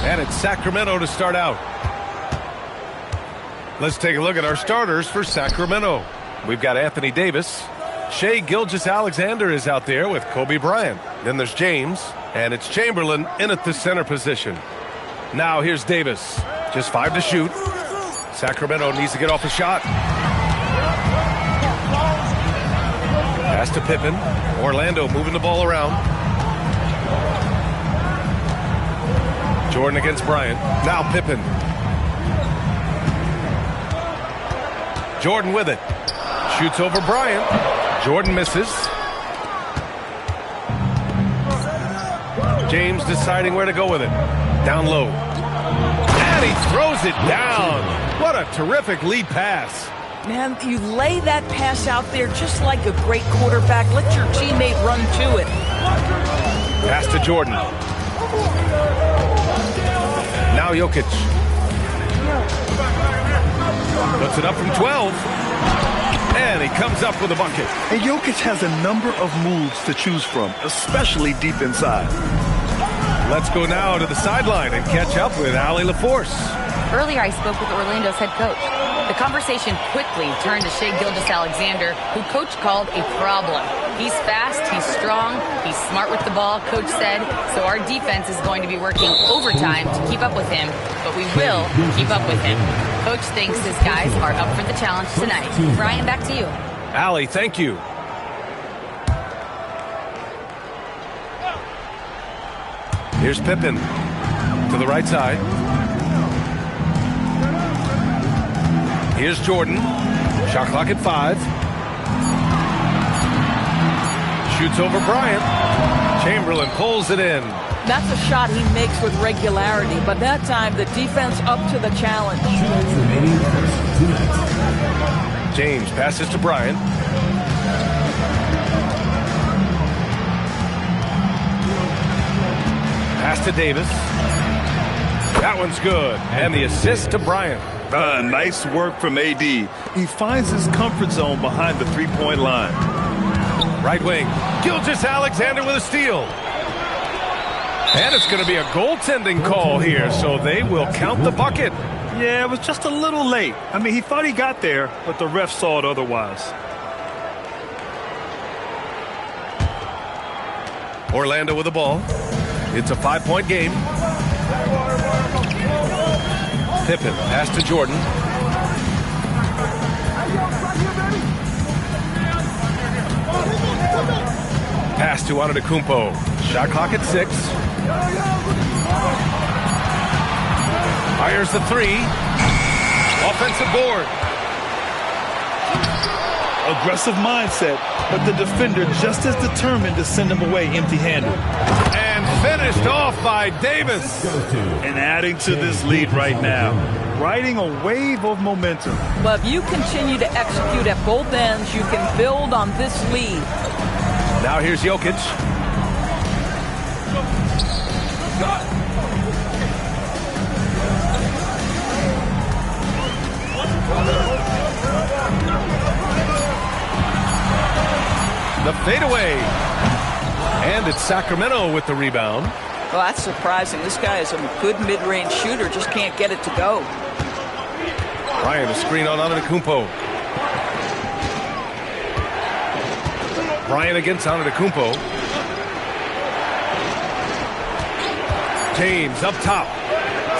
And it's Sacramento to start out. Let's take a look at our starters for Sacramento. We've got Anthony Davis. Shai Gilgeous-Alexander is out there with Kobe Bryant. Then there's James, and it's Chamberlain in at the center position. Now here's Davis. Just 5 to shoot. Sacramento needs to get off a shot. Pass to Pippen. Orlando moving the ball around. Jordan against Bryant. Now Pippen. Jordan with it. Shoots over Bryant. Jordan misses. James deciding where to go with it. Down low. And he throws it down. What a terrific lead pass. Man, you lay that pass out there just like a great quarterback. Let your teammate run to it. Pass to Jordan. Now Jokic. Puts it up from 12. And he comes up with a bucket. And Jokic has a number of moves to choose from, especially deep inside. Let's go now to the sideline and catch up with Allie LaForce. Earlier, I spoke with Orlando's head coach. The conversation quickly turned to Shai Gilgeous-Alexander, who coach called a problem. He's fast, he's strong, he's smart with the ball, coach said, so our defense is going to be working overtime to keep up with him, but we will keep up with him. Coach thinks his guys are up for the challenge tonight. Brian, back to you. Allie, thank you. Here's Pippen to the right side. Here's Jordan. Shot clock at 5. Shoots over Bryant. Chamberlain pulls it in. That's a shot he makes with regularity, but that time the defense up to the challenge. James passes to Bryant. Pass to Davis. That one's good. And the assist to Bryant. Nice work from AD. He finds his comfort zone behind the three-point line. Right wing. Gilgeous-Alexander with a steal. And it's going to be a goaltending call here, so they will count the bucket. Yeah, it was just a little late. I mean, he thought he got there, but the ref saw it otherwise. Orlando with the ball. It's a 5-point game. Pippen, pass to Jordan. Pass to Antetokounmpo. Shot clock at 6. Fires the 3. Offensive board. Aggressive mindset, but the defender just as determined to send him away empty-handed. And finished off by Davis. And adding to this lead right now, riding a wave of momentum. But if you continue to execute at both ends, you can build on this lead. Now here's Jokic. The fadeaway. And it's Sacramento with the rebound. Well, that's surprising. This guy is a good mid-range shooter, just can't get it to go. Bryant, a screen on Antetokounmpo. Bryant against Antetokounmpo. James up top.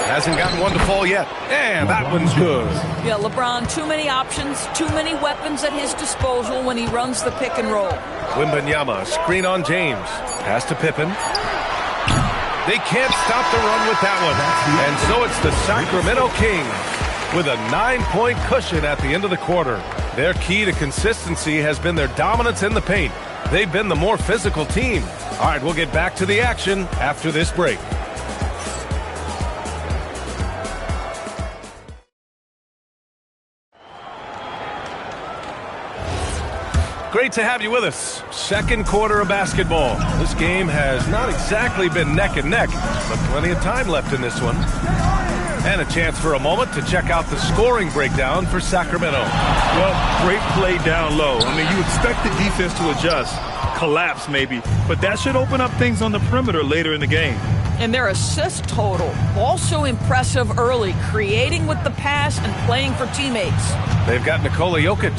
Hasn't gotten one to fall yet. And that one's good. Yeah, LeBron, too many options, too many weapons at his disposal when he runs the pick and roll. Wembanyama, screen on James. Pass to Pippen. They can't stop the run with that one. And so it's the Sacramento Kings with a 9-point cushion at the end of the quarter. Their key to consistency has been their dominance in the paint. They've been the more physical team. All right, we'll get back to the action after this break. Great to have you with us. Second quarter of basketball. This game has not exactly been neck and neck, but plenty of time left in this one. And a chance for a moment to check out the scoring breakdown for Sacramento. Well, great play down low. I mean, you expect the defense to adjust, collapse maybe, but that should open up things on the perimeter later in the game. And their assist total, also impressive early, creating with the pass and playing for teammates. They've got Nikola Jokic.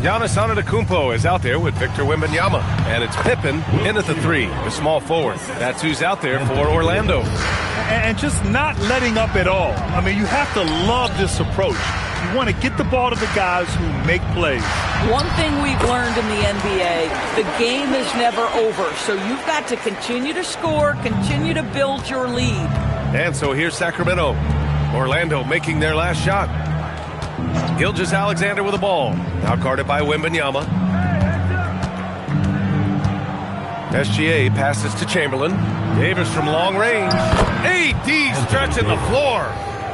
Giannis Antetokounmpo is out there with Victor Wembanyama. And it's Pippen in at the 3, the small forward. That's who's out there for Orlando. And just not letting up at all. I mean, you have to love this approach. You want to get the ball to the guys who make plays. One thing we've learned in the NBA, the game is never over. So you've got to continue to score, continue to build your lead. And so here's Sacramento. Orlando making their last shot. Gilgeous-Alexander with the ball. Now guarded by Wembanyama. SGA passes to Chamberlain. Davis from long range. AD stretching the floor.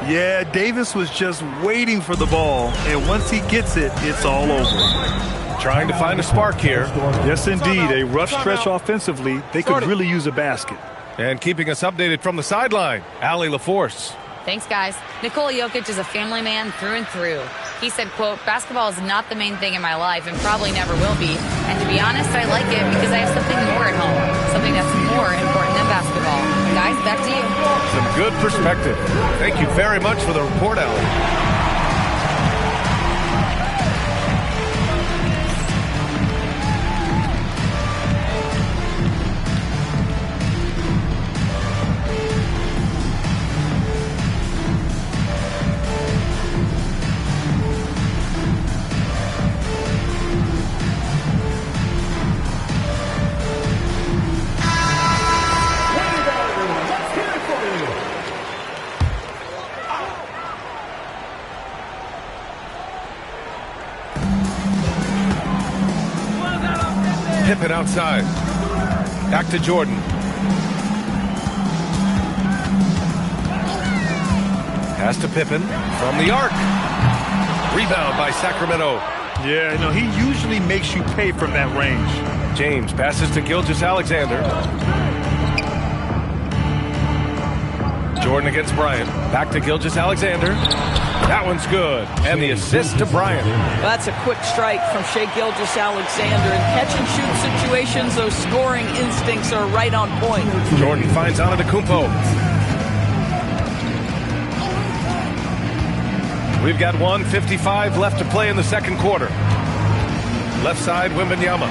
Yeah, Davis was just waiting for the ball, and once he gets it, it's all over. Trying to find a spark here. Yes, indeed. A rough stretch offensively. They could really use a basket. And keeping us updated from the sideline, Allie LaForce. Thanks, guys. Nikola Jokic is a family man through and through. He said, quote, "Basketball is not the main thing in my life and probably never will be. And to be honest, I like it because I have something more at home, something that's more important than basketball." Guys, back to you. Some good perspective. Thank you very much for the report, Alan. Pippen outside. Back to Jordan. Pass to Pippen from the arc. Rebound by Sacramento. Yeah, he usually makes you pay from that range. James passes to Gilgeous-Alexander. Jordan against Bryant. Back to Gilgeous-Alexander. That one's good. And the assist to Bryant. That's a quick strike from Shai Gilgeous-Alexander. In catch-and-shoot situations, those scoring instincts are right on point. Jordan finds Antetokounmpo. We've got 1:55 left to play in the second quarter. Left side, Wembanyama.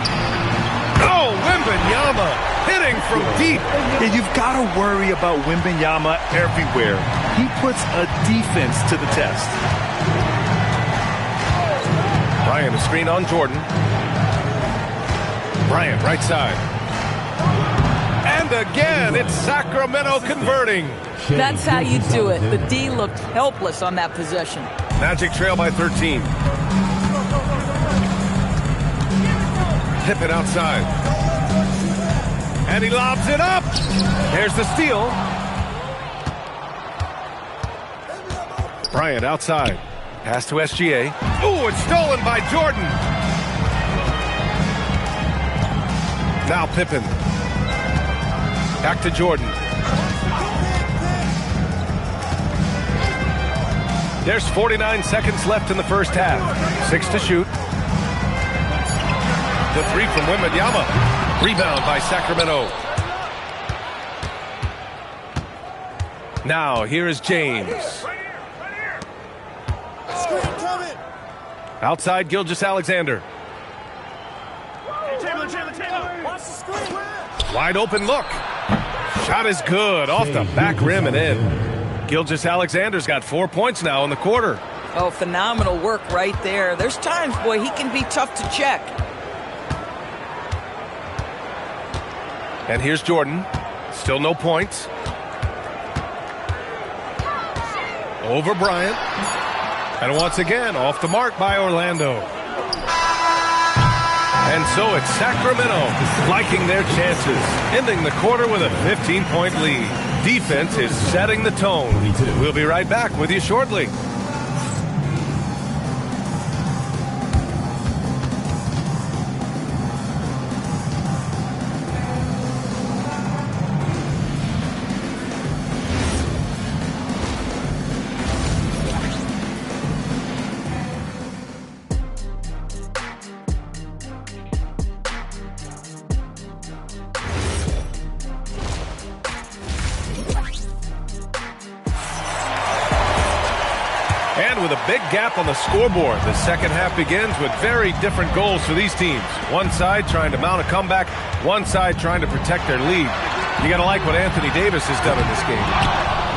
Oh, Wembanyama hitting from deep. Yeah, you've got to worry about Wembanyama everywhere. He puts a defense to the test. Bryant, a screen on Jordan. Bryant, right side. And again, it's Sacramento converting. That's how you do it. The D looked helpless on that possession. Magic trail by 13. Pippen outside. And he lobs it up. There's the steal. Bryant outside. Pass to SGA. Ooh, it's stolen by Jordan. Now Pippen. Back to Jordan. There's 49 seconds left in the first half. 6 to shoot. The three from Wembanyama. Rebound by Sacramento. Now here is James. Outside Gilgeous-Alexander. Wide open look. Shot is good. Off the back rim and in. Gilgeous-Alexander's got 4 points now in the quarter. Oh, phenomenal work right there. There's times, boy, he can be tough to check. And here's Jordan. Still no points. Over Bryant. And once again, off the mark by Orlando. And so it's Sacramento liking their chances, ending the quarter with a 15-point lead. Defense is setting the tone. We'll be right back with you shortly. And with a big gap on the scoreboard, the second half begins with very different goals for these teams. One side trying to mount a comeback, one side trying to protect their lead. You got to like what Anthony Davis has done in this game.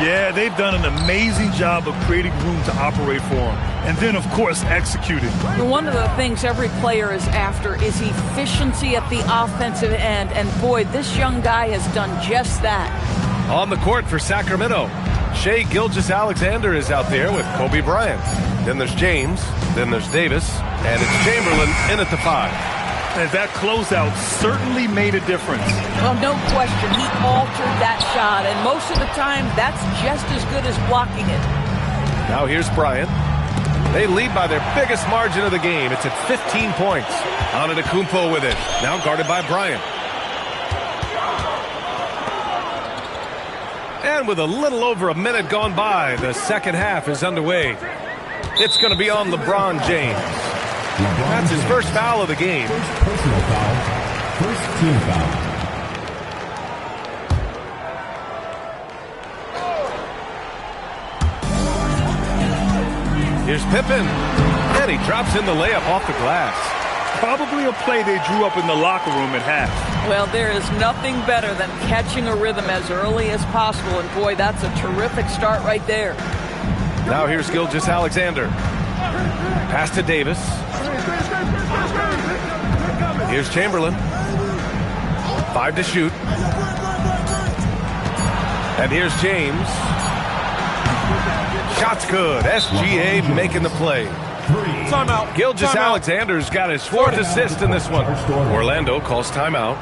Yeah, they've done an amazing job of creating room to operate for him. And then, of course, executing. One of the things every player is after is efficiency at the offensive end. And, boy, this young guy has done just that. On the court for Sacramento, Shai Gilgeous-Alexander is out there with Kobe Bryant. Then there's James, then there's Davis, and it's Chamberlain in at the 5. And that closeout certainly made a difference. Well, no question. He altered that shot, and most of the time, that's just as good as blocking it. Now here's Bryant. They lead by their biggest margin of the game. It's at 15 points. Antetokounmpo with it. Now guarded by Bryant. And with a little over a minute gone by, the second half is underway. It's going to be on LeBron James. That's his first foul of the game. Personal foul. First team foul. Here's Pippen. And he drops in the layup off the glass. Probably a play they drew up in the locker room at half. Well, there is nothing better than catching a rhythm as early as possible. And, boy, that's a terrific start right there. Now here's Gilgeous-Alexander. Pass to Davis. Here's Chamberlain. 5 to shoot. And here's James. Shot's good. SGA making the play. Timeout. Gilgeous-Alexander's got his 4th assist in this one. Orlando calls timeout.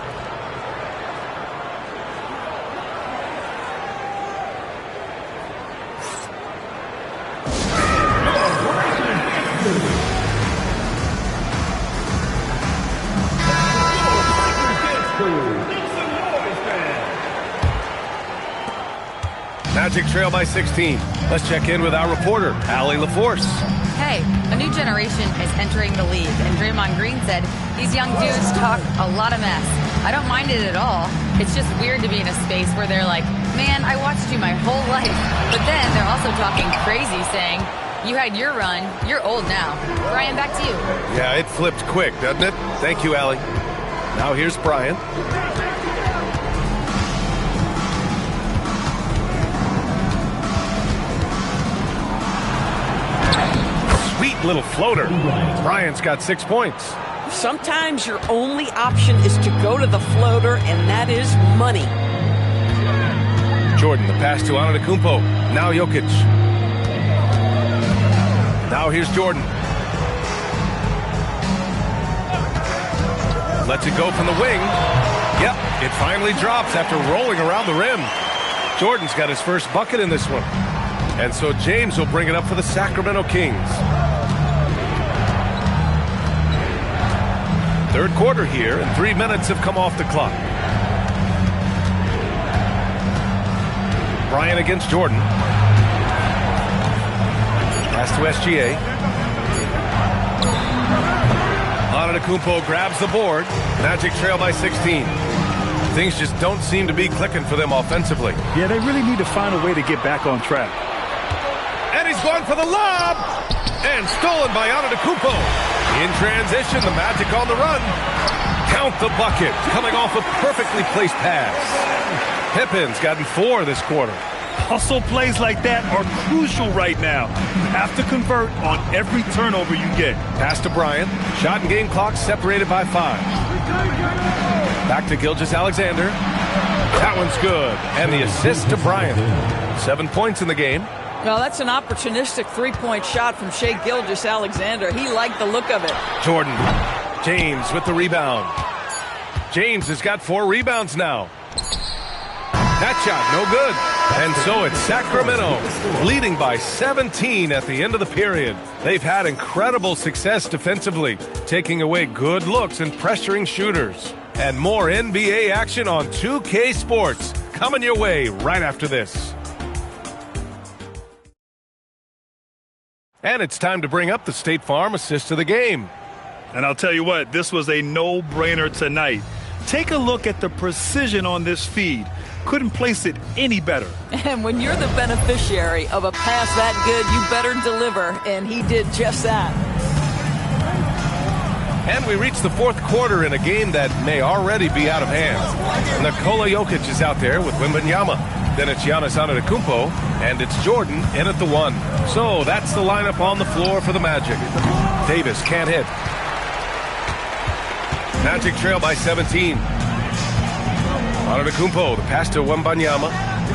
Magic trail by 16. Let's check in with our reporter, Allie LaForce. Hey, a new generation is entering the league, and Draymond Green said these young dudes talk a lot of mess. I don't mind it at all. It's just weird to be in a space where they're like, man, I watched you my whole life. But then they're also talking crazy, saying, you had your run, you're old now. Brian, back to you. Yeah, it flipped quick, doesn't it? Thank you, Allie. Now here's Brian. Sweet little floater. Bryant's got 6 points. Sometimes your only option is to go to the floater, and that is money. Jordan, the pass to Antetokounmpo. Now Jokic. Now here's Jordan. Lets it go from the wing. Yep, it finally drops after rolling around the rim. Jordan's got his first bucket in this one. And so James will bring it up for the Sacramento Kings. Third quarter here, and 3 minutes have come off the clock. Bryant against Jordan. Pass to SGA. Antetokounmpo grabs the board. Magic trail by 16. Things just don't seem to be clicking for them offensively. Yeah, they really need to find a way to get back on track. And he's going for the lob! And stolen by Antetokounmpo. In transition, the Magic on the run. Count the bucket, coming off a perfectly placed pass. Pippen's gotten 4 this quarter. Hustle plays like that are crucial right now. You have to convert on every turnover you get. Pass to Bryant. Shot and game clock separated by 5. Back to Gilgeous-Alexander. That one's good. And the assist to Bryant. 7 points in the game. Well, that's an opportunistic three-point shot from Shai Gilgeous-Alexander. He liked the look of it. Jordan. James with the rebound. James has got 4 rebounds now. That shot, no good. And so it's Sacramento leading by 17 at the end of the period. They've had incredible success defensively, taking away good looks and pressuring shooters. And more NBA action on 2K Sports coming your way right after this. And it's time to bring up the State Farm assist of the game. And I'll tell you what, this was a no-brainer tonight. Take a look at the precision on this feed. Couldn't place it any better. And when you're the beneficiary of a pass that good, you better deliver, and he did just that. And we reach the 4th quarter in a game that may already be out of hand. Nikola Jokic is out there with Wembanyama. Then it's Giannis Antetokounmpo, and it's Jordan in at the 1. So that's the lineup on the floor for the Magic. Davis can't hit. Magic trail by 17. Antetokounmpo, the pass to Wembanyama.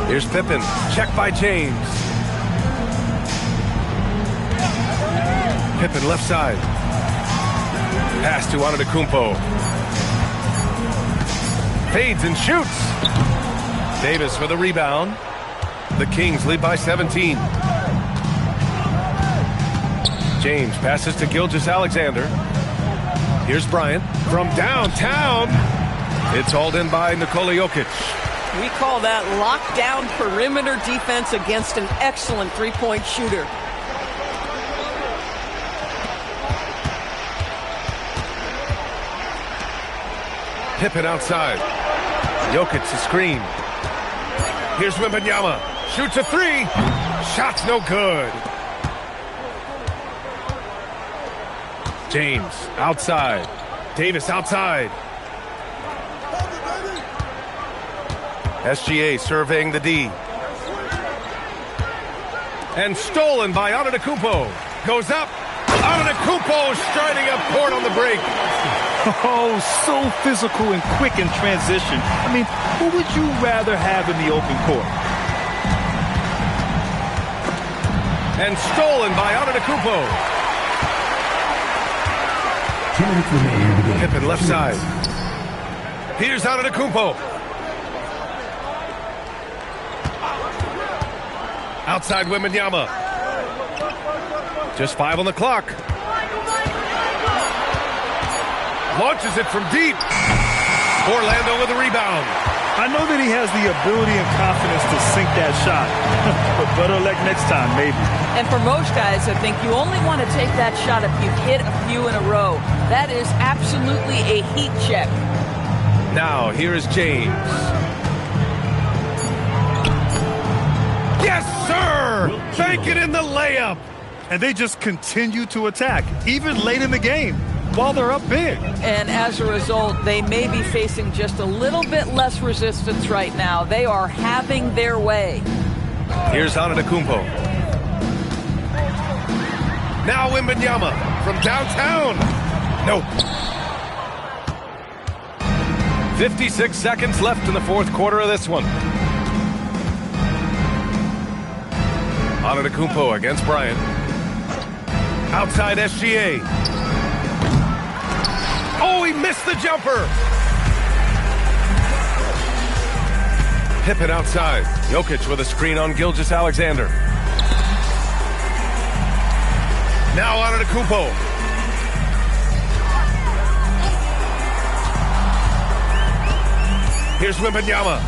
Here's Pippen, check by James. Pippen left side. Pass to Antetokounmpo. Fades and shoots. Davis for the rebound. The Kings lead by 17. James passes to Gilgeous-Alexander. Here's Bryant from downtown. It's hauled in by Nikola Jokic. We call that lockdown perimeter defense against an excellent three-point shooter. Pippen outside. Jokic the screen. Here's Wembanyama. Shoots a three. Shot's no good. James outside. Davis outside. SGA surveying the D. And stolen by Antetokounmpo. Goes up. Antetokounmpo striding up court on the break. Oh, so physical and quick in transition. I mean, who would you rather have in the open court? And stolen by Antetokounmpo. 2 minutes remaining in the game. Pippen left side. Here's Antetokounmpo. Outside Wembanyama. Just 5 on the clock. Launches it from deep. Orlando with a rebound. I know that he has the ability and confidence to sink that shot. But better luck next time, maybe. And for most guys, I think you only want to take that shot if you've hit a few in a row. That is absolutely a heat check. Now, here is James. Yes, sir! Bank it in the layup. And they just continue to attack, even late in the game, while they're up big. And as a result, they may be facing just a little bit less resistance right now. They are having their way. Here's Antetokounmpo. Now Wembanyama from downtown. Nope. 56 seconds left in the fourth quarter of this one. Antetokounmpo against Bryant. Outside SGA. Oh, he missed the jumper. Pippen outside. Jokic with a screen on Gilgeous-Alexander. Now Antetokounmpo. Here's Wembanyama.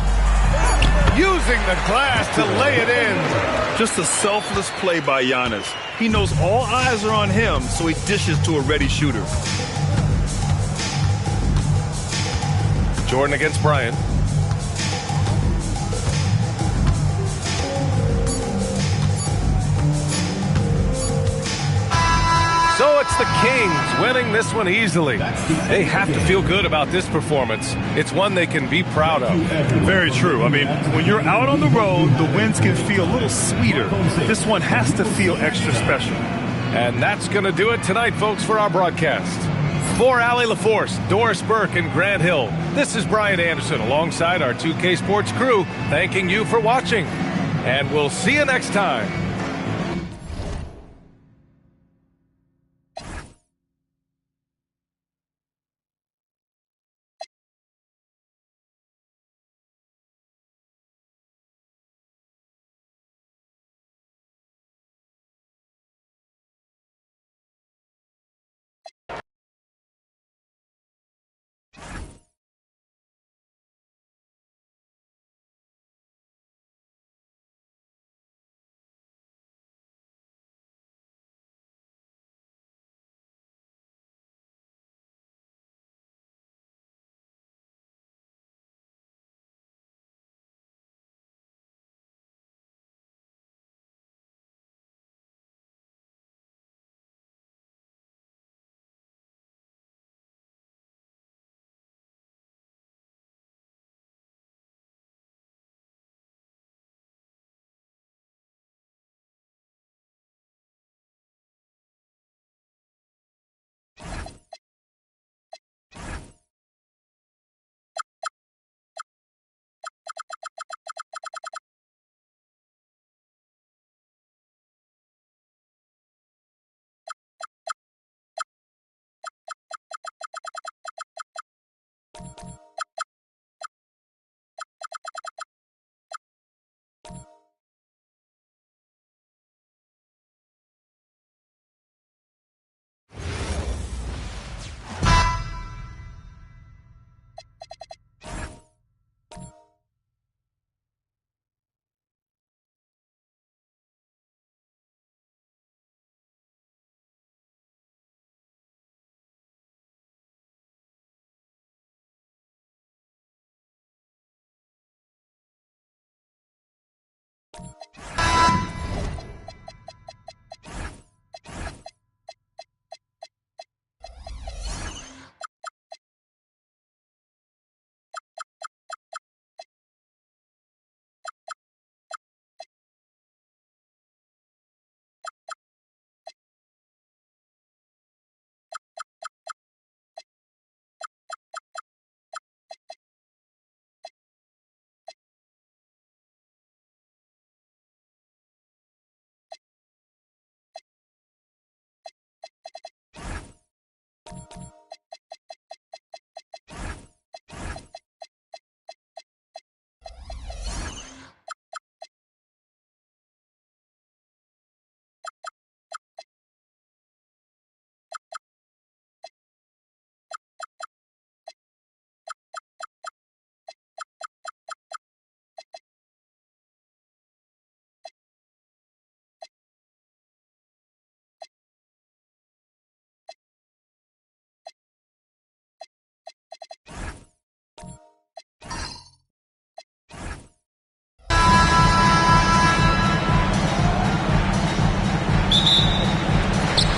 Using the glass to lay it in. Just a selfless play by Giannis. He knows all eyes are on him, so he dishes to a ready shooter. Jordan against Bryant. So it's the Kings winning this one easily. They have to feel good about this performance. It's one they can be proud of. Very true. I mean, when you're out on the road, the wins can feel a little sweeter. This one has to feel extra special. And that's going to do it tonight, folks, for our broadcast. For Allie LaForce, Doris Burke, and Grant Hill, this is Brian Anderson alongside our 2K Sports crew, thanking you for watching. And we'll see you next time.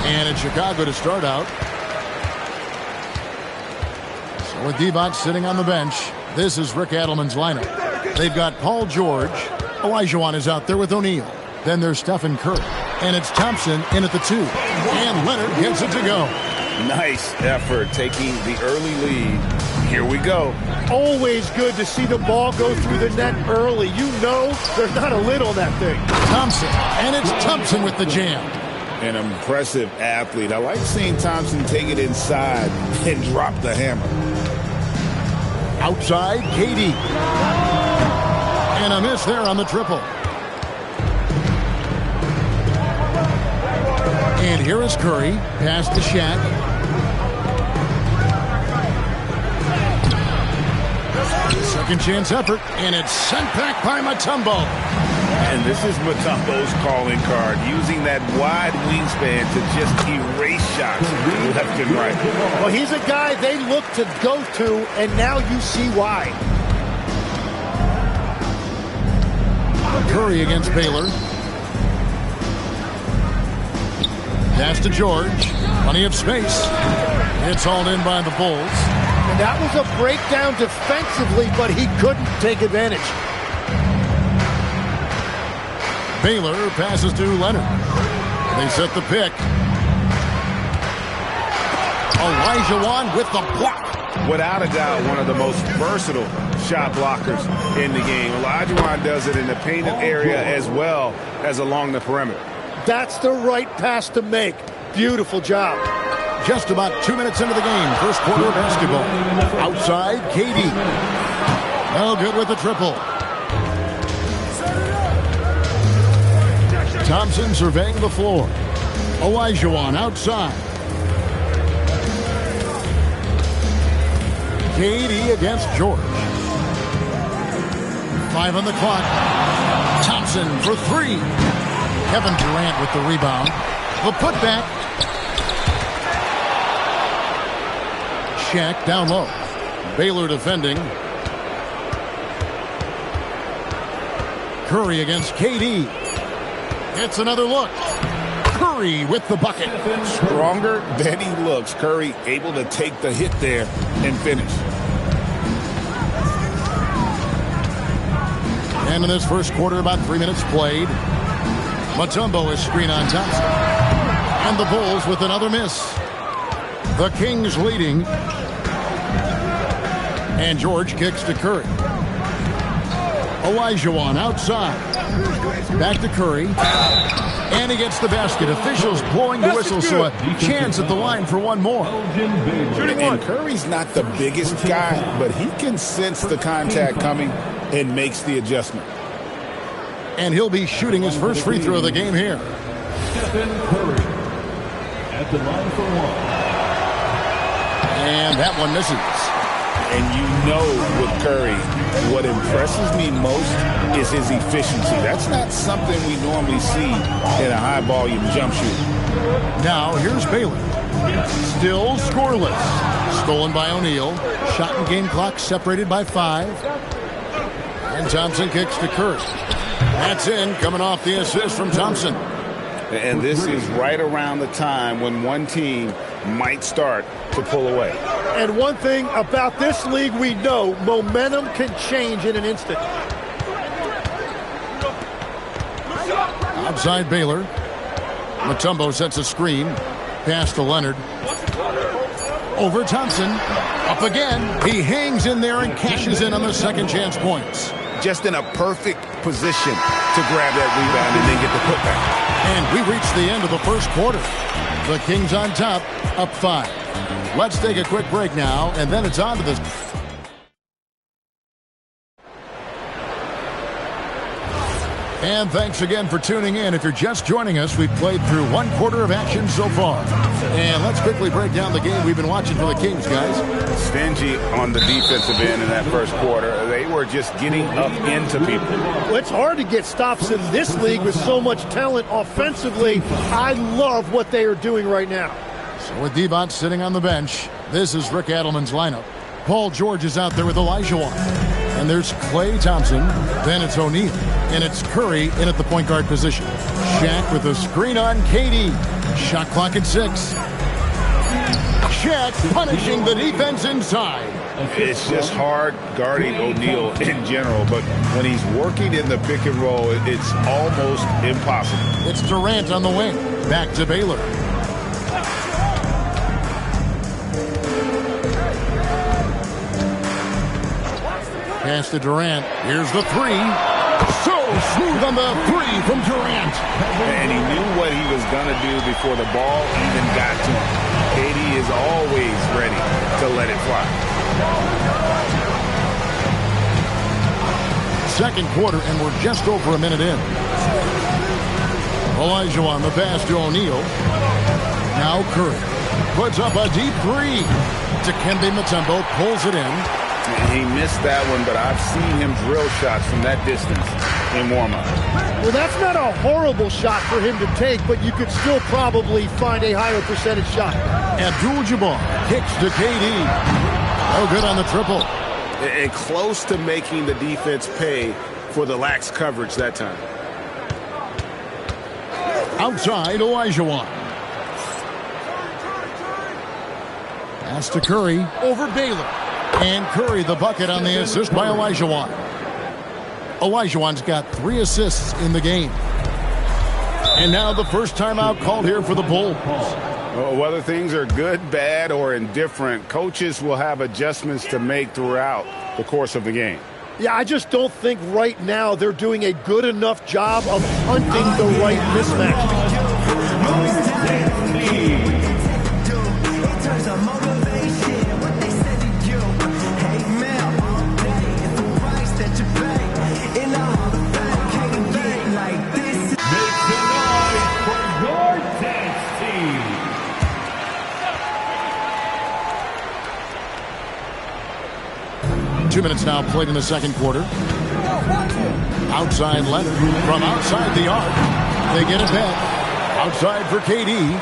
And it's Chicago to start out. So with Divac sitting on the bench, this is Rick Adelman's lineup. They've got Paul George. Olajuwon is out there with O'Neal. Then there's Stephen Curry. And it's Thompson in at the 2. And Leonard gets it to go. Nice effort taking the early lead. Here we go. Always good to see the ball go through the net early. You know there's not a lid on that thing. Thompson. And it's Thompson with the jam. An impressive athlete. I like seeing Thompson take it inside and drop the hammer. Outside, KD. And a miss there on the triple. And here is Curry. Pass to Shaq. Second chance effort. And it's sent back by Mutombo. And this is Mutombo's calling card. Using that wide wingspan to just erase shots left and right. Well, he's a guy they look to go to, and now you see why. Curry against Baylor. Pass to George. Plenty of space. It's hauled in by the Bulls. And that was a breakdown defensively, but he couldn't take advantage. Baylor passes to Leonard. They set the pick. Olajuwon with the block. Without a doubt, one of the most versatile shot blockers in the game. Olajuwon does it in the painted area as well as along the perimeter. That's the right pass to make. Beautiful job. Just about 2 minutes into the game. First quarter of basketball. Outside, KD. No good with the triple. Thompson surveying the floor. Olajuwon outside. KD against George. 5 on the clock. Thompson for 3. Kevin Durant with the rebound. The putback. Shaq down low. Baylor defending. Curry against KD. It's another look. Curry with the bucket. Stronger than he looks. Curry able to take the hit there and finish. And in this first quarter, about 3 minutes played. Mutombo is screen on Thompson. And the Bulls with another miss. The Kings leading. And George kicks to Curry. Olajuwon outside. Back to Curry. And he gets the basket. Officials blowing the whistle, so a chance at the line for one more. And Curry's not the biggest guy, but he can sense the contact coming and makes the adjustment. And he'll be shooting his first free throw of the game here. Stephen Curry at the line for 1. And that one misses. And you know with Curry, what impresses me most is his efficiency. That's not something we normally see in a high-volume jump shooter. Now, here's Baylor. Still scoreless. Stolen by O'Neal. Shot and game clock separated by 5. And Thompson kicks to Curry. That's in, coming off the assist from Thompson. And this is right around the time when one team might start to pull away. And one thing about this league we know, momentum can change in an instant. Outside Baylor. Mutombo sets a screen. Pass to Leonard. Over Thompson. Up again. He hangs in there and cashes in on the second chance points. Just in a perfect position to grab that rebound and then get the putback. And we reach the end of the first quarter. The Kings on top, up 5. Let's take a quick break now, and then it's on to this. And thanks again for tuning in. If you're just joining us, we've played through one quarter of action so far. And let's quickly break down the game we've been watching for the Kings, guys. Stingy on the defensive end in that first quarter. They were just getting up into people. Well, it's hard to get stops in this league with so much talent offensively. I love what they are doing right now. So with Divac sitting on the bench, this is Rick Adelman's lineup. Paul George is out there with Olajuwon. And there's Klay Thompson. Then it's O'Neal. And it's Curry in at the point guard position. Shaq with a screen on KD. Shot clock at 6. Shaq punishing the defense inside. It's just hard guarding O'Neal in general, but when he's working in the pick and roll, it's almost impossible. It's Durant on the wing. Back to Baylor. Pass to Durant. Here's the 3. So smooth on the 3 from Durant. And he knew what he was going to do before the ball even got to him. KD is always ready to let it fly. Second quarter, and we're just over a minute in. Olajuwon, the pass to O'Neal. Now Curry puts up a deep 3. Dikembe Mutombo pulls it in. He missed that one, but I've seen him drill shots from that distance in warm-up. Well, that's not a horrible shot for him to take, but you could still probably find a higher percentage shot. Abdul-Jabbar kicks to KD. Oh, good on the triple. And close to making the defense pay for the lax coverage that time. Outside, Olajuwon. Pass to Curry over Baylor. And Curry the bucket on the assist by Olajuwon. Olajuwon's got 3 assists in the game. And now the first timeout called here for the Bulls. Well, whether things are good, bad, or indifferent, coaches will have adjustments to make throughout the course of the game. Yeah, I just don't think right now they're doing a good enough job of hunting the right mismatch. Two minutes now played in the second quarter. Outside Leonard from outside the arc. They get it back. Outside for KD.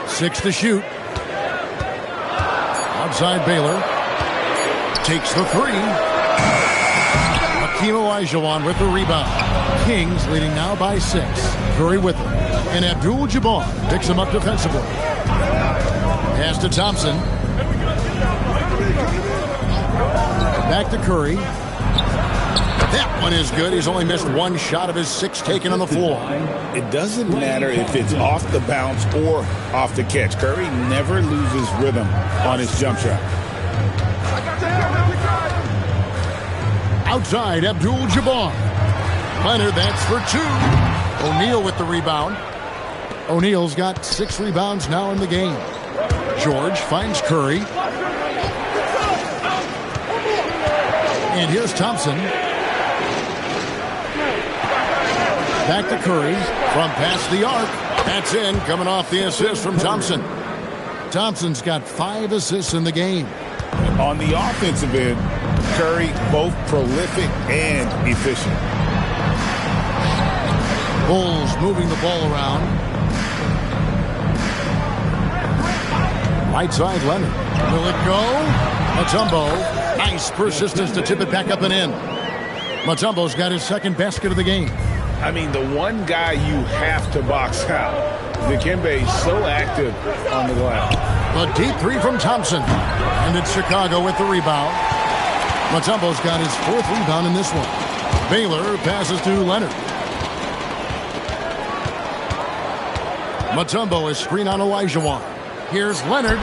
6 to shoot. Outside Baylor. Takes the 3. Hakeem Olajuwon with the rebound. Kings leading now by 6. Curry with him. And Abdul-Jabbar picks him up defensively. Pass to Thompson. Back to Curry. That one is good. He's only missed 1 shot of his 6 taken on the floor. It doesn't matter if it's off the bounce or off the catch. Curry never loses rhythm on his jump shot. Outside, Abdul-Jabbar. Leonard, that's for 2. O'Neal with the rebound. O'Neal's got 6 rebounds now in the game. George finds Curry. And here's Thompson. Back to Curry from past the arc. That's in, coming off the assist from Thompson. Thompson's got 5 assists in the game. On the offensive end, Curry both prolific and efficient. Bulls moving the ball around. Right side, Leonard. Will it go? Mutombo. Nice persistence to tip it back up and in. Mutombo's got his 2nd basket of the game. I mean, the one guy you have to box out. Dikembe is so active on the glass. A deep 3 from Thompson. And it's Chicago with the rebound. Mutombo's got his 4th rebound in this one. Baylor passes to Leonard. Mutombo is screen on Olajuwon. Here's Leonard.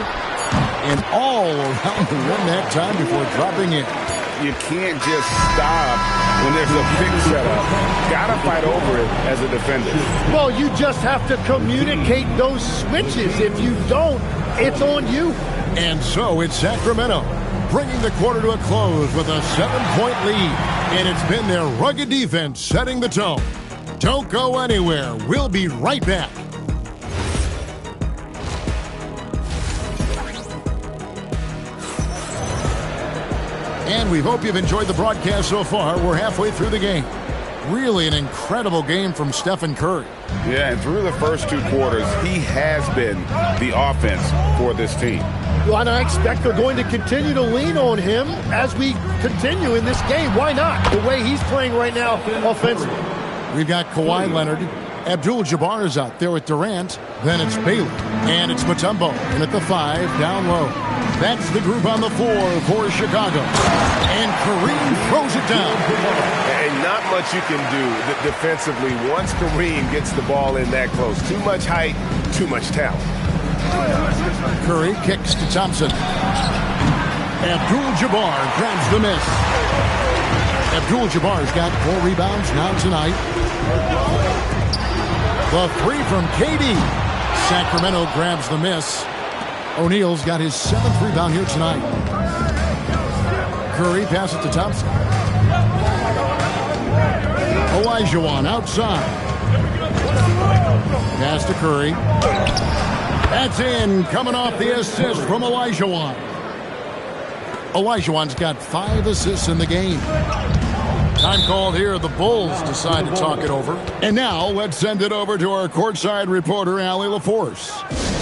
And all around the rim that time before dropping in. You can't just stop when there's a pick set up. Gotta fight over it as a defender. Well, you just have to communicate those switches. If you don't, it's on you. And so it's Sacramento, bringing the quarter to a close with a 7-point lead. And it's been their rugged defense setting the tone. Don't go anywhere. We'll be right back. And we hope you've enjoyed the broadcast so far. We're halfway through the game. Really an incredible game from Stephen Curry. Yeah, and through the first 2 quarters, he has been the offense for this team. Well, and I expect they're going to continue to lean on him as we continue in this game. Why not? The way he's playing right now offensively. We've got Kawhi Leonard. Abdul-Jabbar is out there with Durant. Then it's Bailey. And it's Mutombo. And at the 5, down low. That's the group on the floor for Chicago. And Kareem throws it down. And not much you can do defensively once Kareem gets the ball in that close. Too much height, too much talent. Curry kicks to Thompson. Abdul-Jabbar grabs the miss. Abdul-Jabbar's got 4 rebounds now tonight. The 3 from KD. Sacramento grabs the miss. O'Neal's got his 7th rebound here tonight. Curry passes to Thompson. Olajuwon outside. Pass to Curry. That's in, coming off the assist from Olajuwon. Olajuwon's got 5 assists in the game. Time called here. The Bulls decide to talk it over. And now let's send it over to our courtside reporter, Allie LaForce.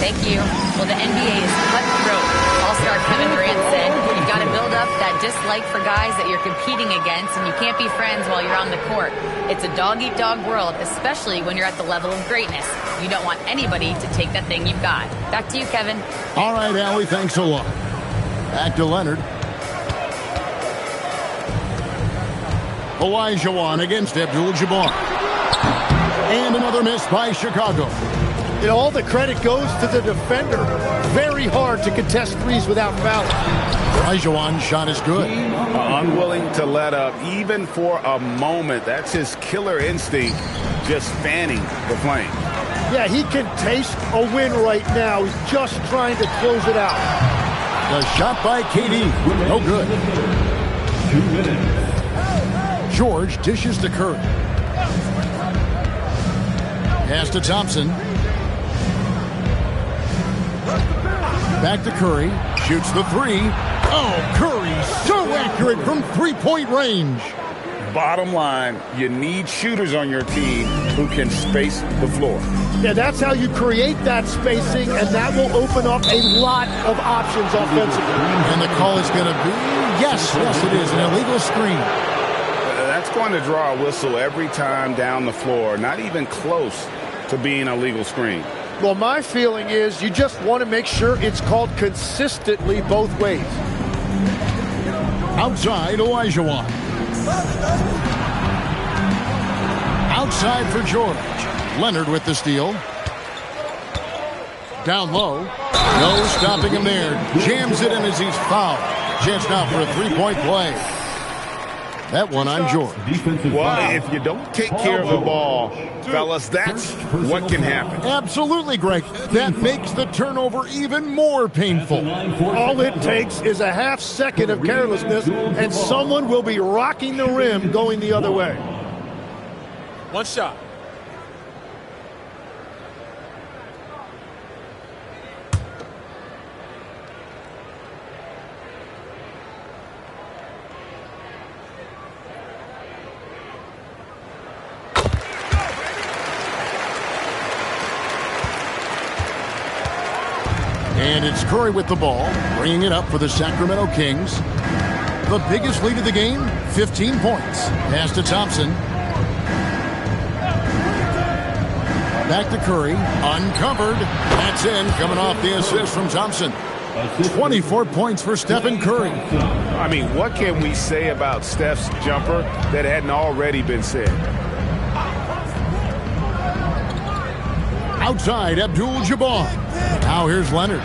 Thank you. Well, the NBA is cutthroat. All-star Kevin Durant said, you've got to build up that dislike for guys that you're competing against, and you can't be friends while you're on the court. It's a dog-eat-dog world, especially when you're at the level of greatness. You don't want anybody to take that thing you've got. Back to you, Kevin. All right, Allie, thanks a lot. Back to Leonard. Olajuwon against Abdul-Jabbar. And another miss by Chicago. You know, all the credit goes to the defender. Very hard to contest threes without fouling. Olajuwon's shot is good. Unwilling to let up even for a moment. That's his killer instinct, just fanning the flame. Yeah, he can taste a win right now. He's just trying to close it out. The shot by KD. No good. 2 minutes. George dishes to Curry. Pass to Thompson. Back to Curry. Shoots the 3. Oh, Curry so accurate from 3-point range. Bottom line, you need shooters on your team who can space the floor. Yeah, that's how you create that spacing, and that will open up a lot of options offensively. And the call is going to be, yes, it is, an illegal screen. That's going to draw a whistle every time down the floor, not even close to being a legal screen. Well, my feeling is you just want to make sure it's called consistently both ways. Outside, Olajuwon. Outside for George. Leonard with the steal. Down low. No stopping him there. Jams it in as he's fouled. Chance now for a 3-point play. That one on George. Well, if you don't take care of the ball, fellas, that's what can happen. Absolutely, Greg. That makes the turnover even more painful. All it takes is a half second of carelessness, and someone will be rocking the rim going the other way. One shot. And it's Curry with the ball, bringing it up for the Sacramento Kings. The biggest lead of the game, 15 points. Pass to Thompson. Back to Curry, uncovered. That's in, coming off the assist from Thompson. 24 points for Stephen Curry. I mean, what can we say about Steph's jumper that hadn't already been said? Outside, Abdul-Jabbar. Now here's Leonard.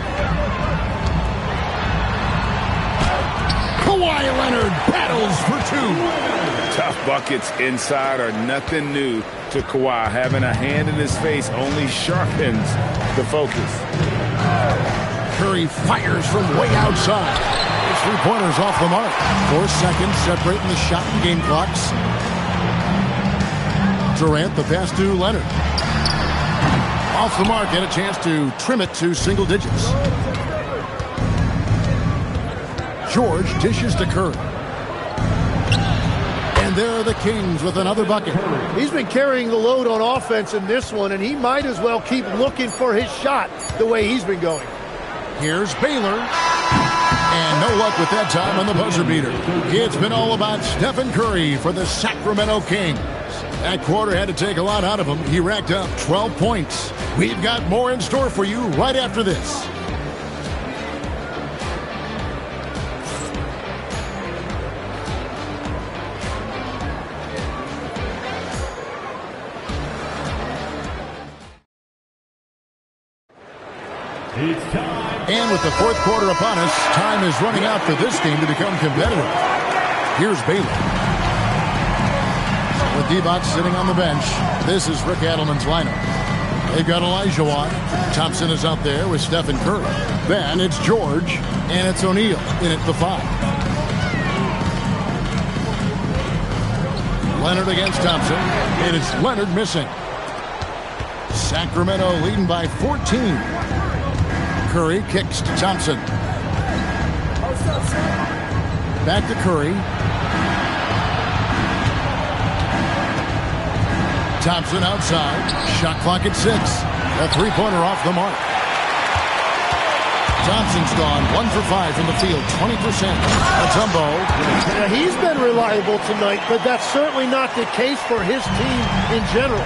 Kawhi Leonard battles for 2. Tough buckets inside are nothing new to Kawhi. Having a hand in his face only sharpens the focus. Curry fires from way outside. His 3-pointers off the mark. 4 seconds separating the shot and game clocks. Durant, the pass to Leonard. Off the mark, and a chance to trim it to single digits. George dishes to Curry. And there are the Kings with another bucket. He's been carrying the load on offense in this one, and he might as well keep looking for his shot the way he's been going. Here's Baylor. And no luck with that time on the buzzer beater. It's been all about Stephen Curry for the Sacramento Kings. That quarter had to take a lot out of him. He racked up 12 points. We've got more in store for you right after this. And with the fourth quarter upon us, time is running out for this game to become competitive. Here's Baylor. With D-Box sitting on the bench, this is Rick Adelman's lineup. They've got Olajuwon. Thompson is out there with Stephen Curry. Then it's George, and it's O'Neal in at the 5. Leonard against Thompson, and it's Leonard missing. Sacramento leading by 14. Curry kicks to Thompson. Back to Curry. Thompson outside. Shot clock at 6. A three-pointer off the mark. Thompson's gone 1 for 5 from the field. 20%. Mutombo. Now, he's been reliable tonight, but that's certainly not the case for his team in general.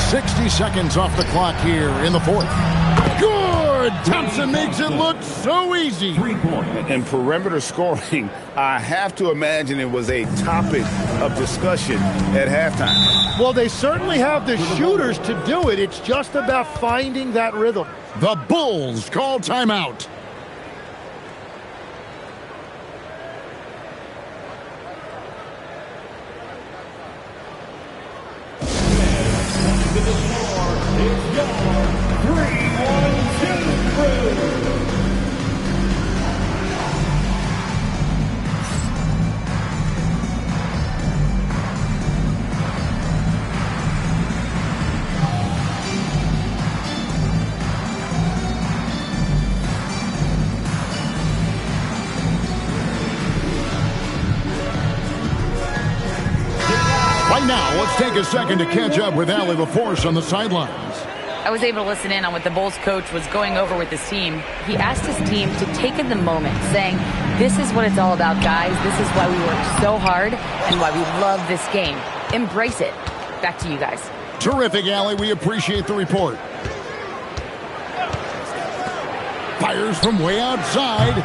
60 seconds off the clock here in the fourth. Good! Thompson makes it look so easy. In perimeter scoring, I have to imagine it was a topic of discussion at halftime. Well, they certainly have the shooters to do it. It's just about finding that rhythm. The Bulls call timeout. Now, let's take a second to catch up with Allie LaForce on the sidelines. I was able to listen in on what the Bulls coach was going over with his team. He asked his team to take in the moment, saying, this is what it's all about, guys. This is why we work so hard and why we love this game. Embrace it. Back to you guys. Terrific, Allie. We appreciate the report. Fires from way outside.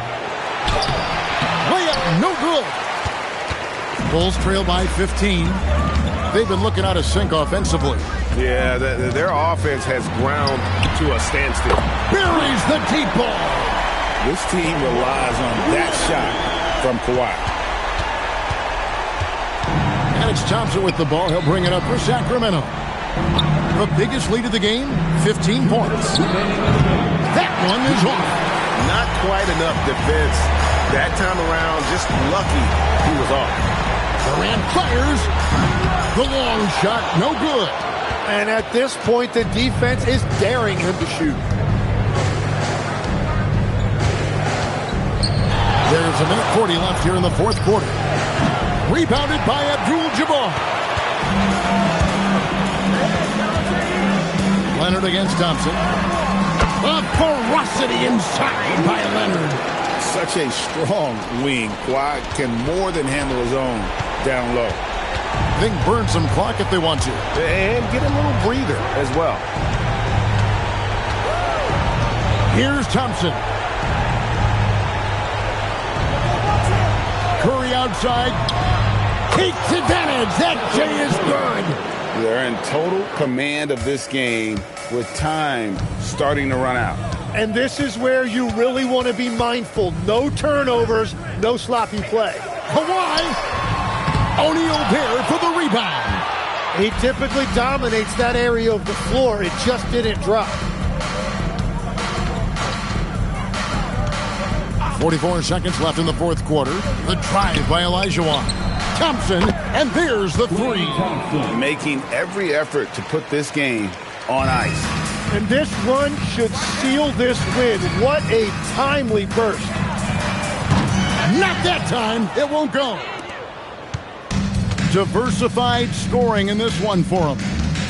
Layup, no good. Bulls trail by 15. They've been looking out of sync offensively. Yeah, their offense has ground to a standstill. Buries the deep ball. This team relies on that shot from Kawhi. And it's Thompson with the ball. He'll bring it up for Sacramento. The biggest lead of the game, 15 points. That one is off. Not quite enough defense that time around. Just lucky he was off. Durant fires. The long shot, no good. And at this point, the defense is daring him to shoot. There's a minute 40 left here in the fourth quarter. Rebounded by Abdul-Jabbar. Leonard against Thompson. A ferocity inside by Leonard. Such a strong wing. Kawhi can more than handle his own down low. They can burn some clock if they want to. And get a little breather as well. Here's Thompson. Curry outside. Takes advantage. That J is good. They're in total command of this game with time starting to run out. And this is where you really want to be mindful. No turnovers, no sloppy play. Kawhi. O'Neal there for the rebound. He typically dominates that area of the floor. It just didn't drop. 44 seconds left in the fourth quarter. The drive by Olajuwon. Thompson, and there's the three. Making every effort to put this game on ice. And this run should seal this win. What a timely burst. Not that time. It won't go. Diversified scoring in this one for him.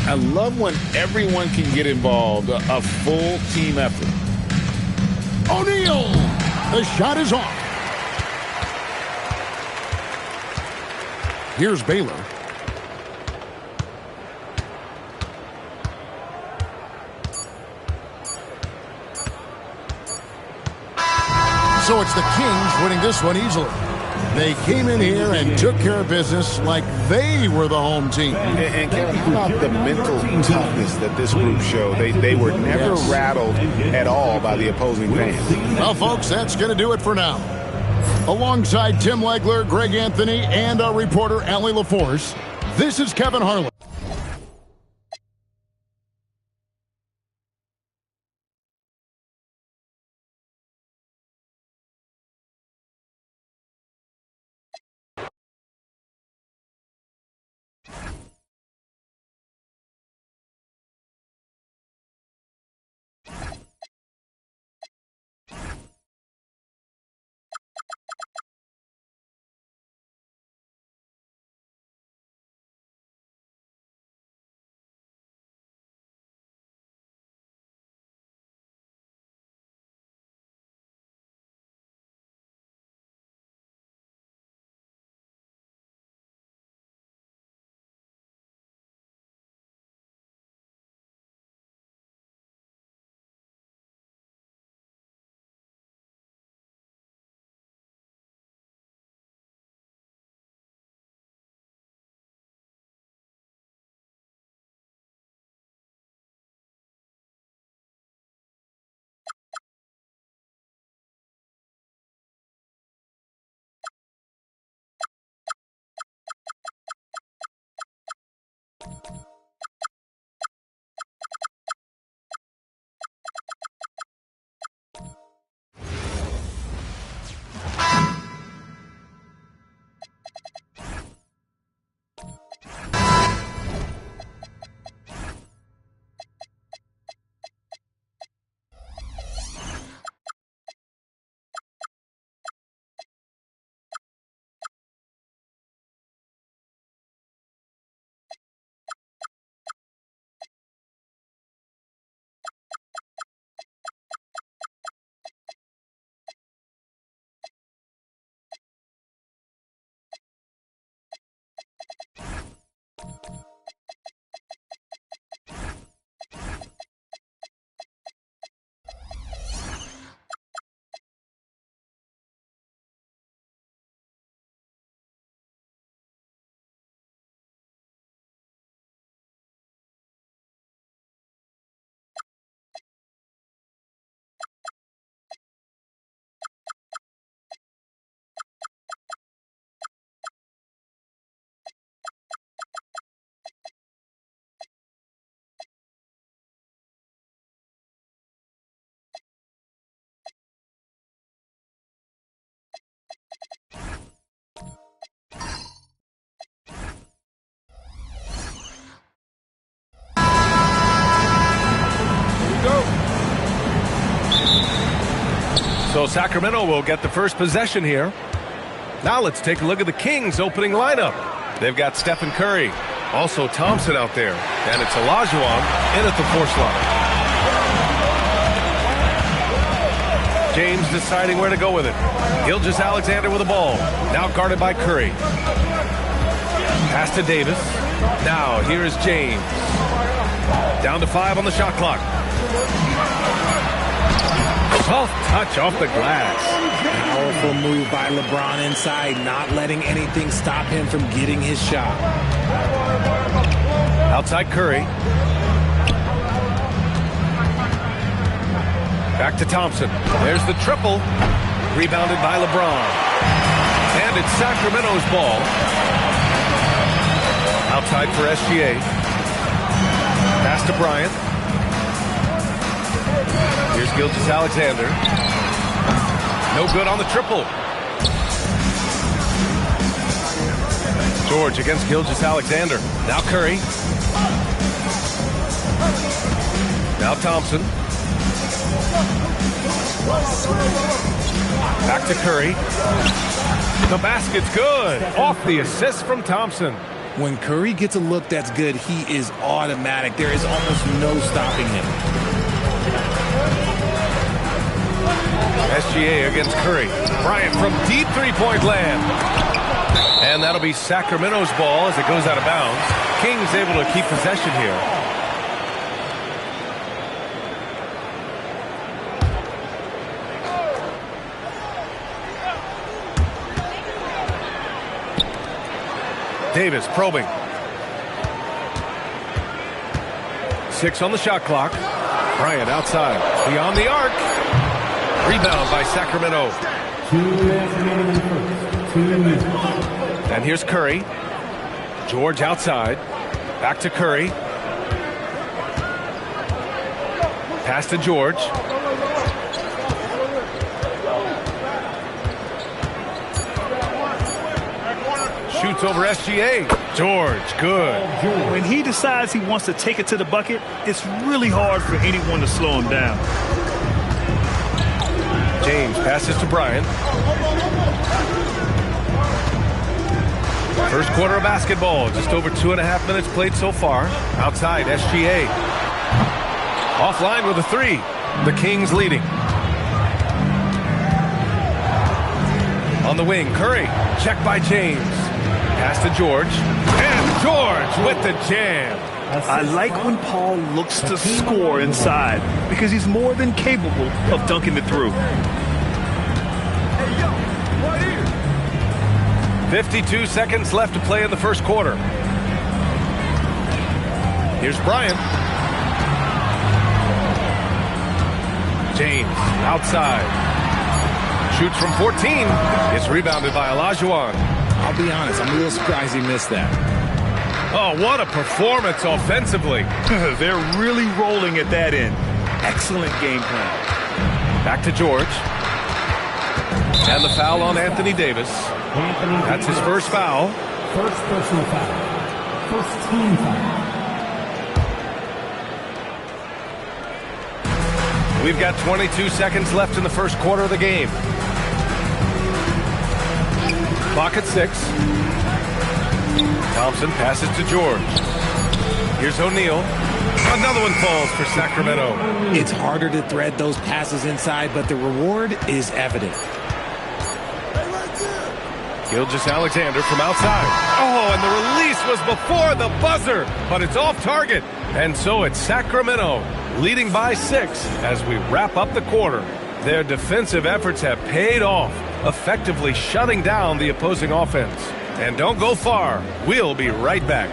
I love when everyone can get involved, a full team effort. O'Neal. The shot is off. Here's Baylor. So it's the Kings winning this one easily. They came in here and took care of business like they were the home team. And Kevin, how about the mental toughness that this group showed? They were never rattled at all by the opposing fans. Well, folks, that's going to do it for now. Alongside Tim Legler, Greg Anthony, and our reporter, Allie LaForce, this is Kevin Harlan. So Sacramento will get the first possession here. Now let's take a look at the Kings' opening lineup. They've got Stephen Curry, also Thompson out there, and it's Olajuwon in at the fourth slot. James deciding where to go with it. Gilgeous-Alexander with the ball, now guarded by Curry. Pass to Davis. Now here is James. Down to 5 on the shot clock. Soft touch off the glass. Powerful move by LeBron inside, not letting anything stop him from getting his shot. Outside Curry. Back to Thompson. There's the triple. Rebounded by LeBron. And it's Sacramento's ball. Outside for SGA. Pass to Bryant. Here's Gilgeous-Alexander. No good on the triple. George against Gilgeous-Alexander. Now Curry. Now Thompson. Back to Curry. The basket's good. Off the assist from Thompson. When Curry gets a look that's good, he is automatic. There is almost no stopping him. SGA against Curry. Bryant from deep three-point land. And that'll be Sacramento's ball as it goes out of bounds. Kings able to keep possession here. Davis probing. 6 on the shot clock. Bryant outside. Beyond the arc. Rebound by Sacramento. 2 minutes remaining in the first. 2 minutes. And here's Curry. George outside. Back to Curry. Pass to George. Shoots over SGA. George, good. When he decides he wants to take it to the bucket, it's really hard for anyone to slow him down. James passes to Bryant. First quarter of basketball. Just over 2.5 minutes played so far. Outside, SGA. Offline with a 3. The Kings leading. On the wing, Curry. Check by James. Pass to George. And George with the jam. I like when Paul looks to score inside because he's more than capable of dunking it through. 52 seconds left to play in the first quarter. Here's Bryant. James outside. Shoots from 14. It's rebounded by Olajuwon. I'll be honest, I'm a little surprised he missed that. Oh, what a performance offensively. They're really rolling at that end. Excellent game plan. Back to George. And the foul on Anthony Davis. That's his first foul. First personal foul. First team foul. We've got 22 seconds left in the first quarter of the game. Clock at 6. Thompson passes to George. Here's O'Neal. Another one falls for Sacramento. It's harder to thread those passes inside, but the reward is evident. Gilgeous-Alexander from outside. Oh, and the release was before the buzzer, but it's off target. And so it's Sacramento leading by 6 as we wrap up the quarter. Their defensive efforts have paid off, effectively shutting down the opposing offense. And don't go far. We'll be right back.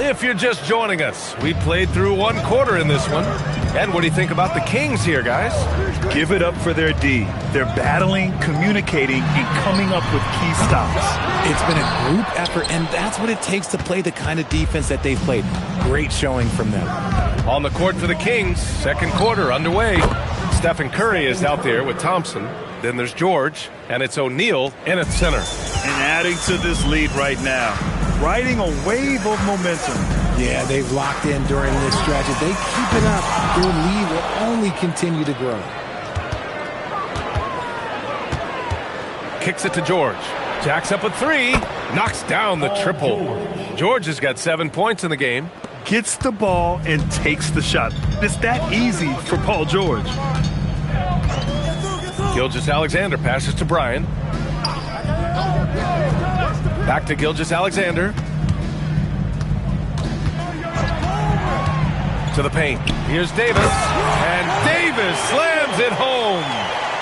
If you're just joining us, we played through one quarter in this one. And what do you think about the Kings here, guys? Give it up for their D. They're battling, communicating, and coming up with key stops. It's been a group effort, and that's what it takes to play the kind of defense that they've played. Great showing from them. On the court for the Kings, second quarter underway. Stephen Curry is out there with Thompson. Then there's George, and it's O'Neal in at center. And adding to this lead right now, riding a wave of momentum. Yeah, they've locked in during this stretch. If they keep it up, their lead will only continue to grow. Kicks it to George. Jacks up a 3. Knocks down the triple. George has got 7 points in the game. Gets the ball and takes the shot. It's that easy for Paul George. Gilgeous-Alexander passes to Bryant. Back to Gilgeous-Alexander. To the paint. Here's Davis. And Davis slams it home.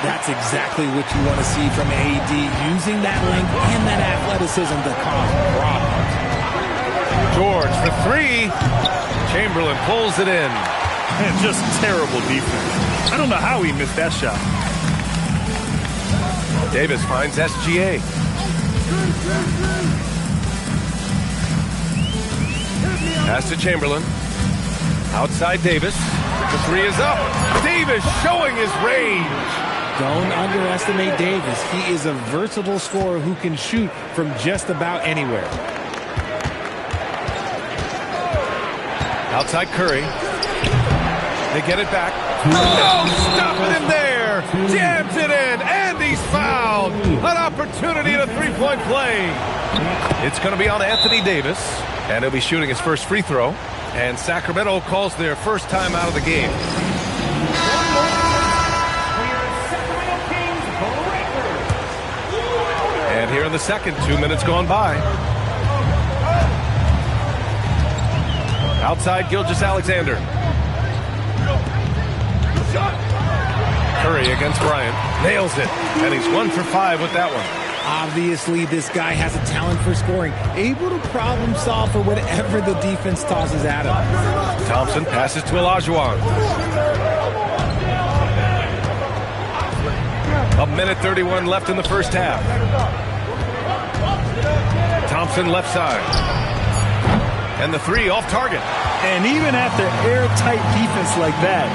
That's exactly what you want to see from AD, using that length and that athleticism to cause problems. George for 3. Chamberlain pulls it in. And just terrible defense. I don't know how he missed that shot. Davis finds SGA. Pass to Chamberlain. Outside Davis. The 3 is up. Davis showing his range. Don't underestimate Davis. He is a versatile scorer who can shoot from just about anywhere. Outside Curry. They get it back. Oh, stopping him there. Jams it in, and he's fouled. An opportunity at a three-point play. It's going to be on Anthony Davis, and he'll be shooting his first free throw. And Sacramento calls their first time out of the game. And here in the second, 2 minutes gone by. Outside, Gilgeous-Alexander. Curry against Bryant. Nails it. And he's 1 for 5 with that one. Obviously, this guy has a talent for scoring, able to problem solve for whatever the defense tosses at him. Thompson passes to Olajuwon. A minute 31 left in the first half. Thompson left side. And the three off target. And even after airtight defense like that,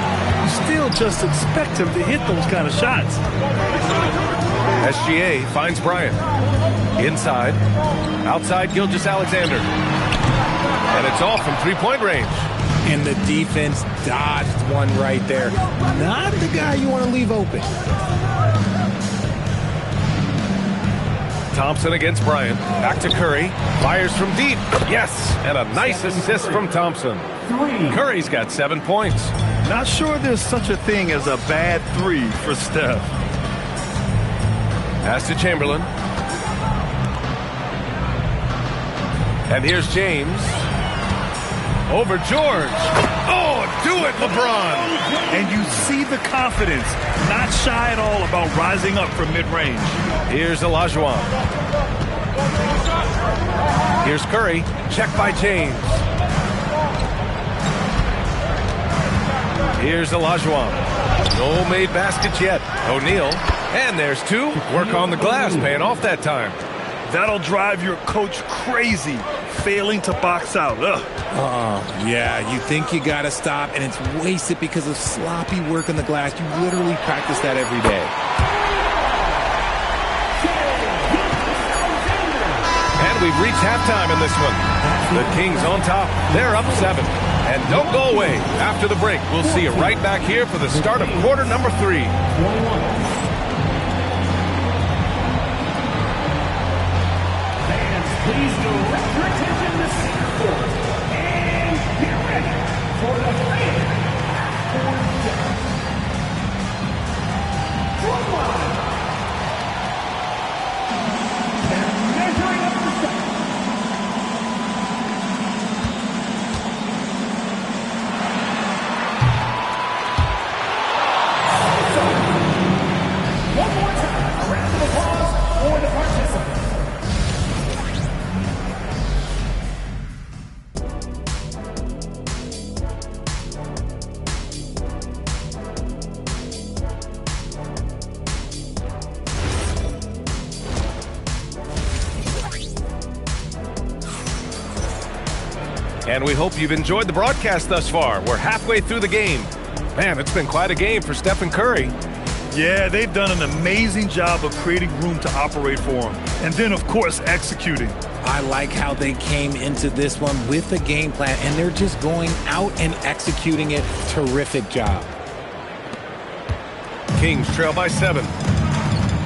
you still just expect him to hit those kind of shots. SGA finds Bryant. Inside. Outside Gilgeous-Alexander. And it's off from three-point range. And the defense dodged one right there. Not the guy you want to leave open. Thompson against Bryant. Back to Curry. Fires from deep. Yes. And a nice assist from Thompson. Curry's got 7 points. Not sure there's such a thing as a bad three for Steph. Pass to Chamberlain. And here's James. Over George. Oh, do it, LeBron. And you see the confidence. Not shy at all about rising up from mid-range. Here's Olajuwon. Here's Curry. Check by James. Here's Olajuwon. No made baskets yet. O'Neal. And there's two. Work on the glass, paying off that time. That'll drive your coach crazy, failing to box out. Ugh. Oh, yeah, you think you got to stop, and it's wasted because of sloppy work on the glass. You literally practice that every day. And we've reached halftime in this one. The Kings on top. They're up 7. And don't go away. After the break, we'll see you right back here for the start of quarter number 3. Please direct your attention to center court and get ready for the fan half-court drum line. And measuring up the set. One more time, a round of applause for the participants. And we hope you've enjoyed the broadcast thus far. We're halfway through the game. Man, it's been quite a game for Stephen Curry. Yeah, they've done an amazing job of creating room to operate for him. And then, of course, executing. I like how they came into this one with a game plan, and they're just going out and executing it. Terrific job. Kings trail by 7.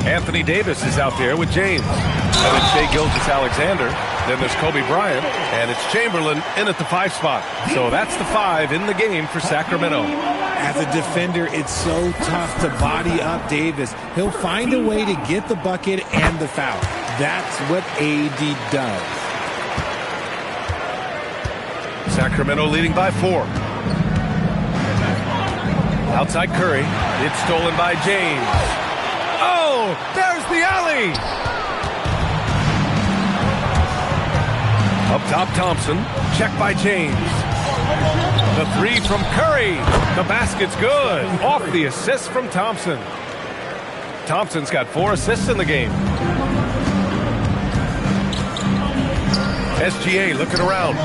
Anthony Davis is out there with James. And it's Shai Gilgeous-Alexander. Then there's Kobe Bryant. And it's Chamberlain in at the 5 spot. So that's the 5 in the game for Sacramento. As a defender, it's so tough to body up Davis. He'll find a way to get the bucket and the foul. That's what AD does. Sacramento leading by 4. Outside Curry. It's stolen by James. Oh, there's the alley. Up top, Thompson. Check by James. The 3 from Curry. The basket's good. Off the assist from Thompson. Thompson's got 4 assists in the game. SGA looking around.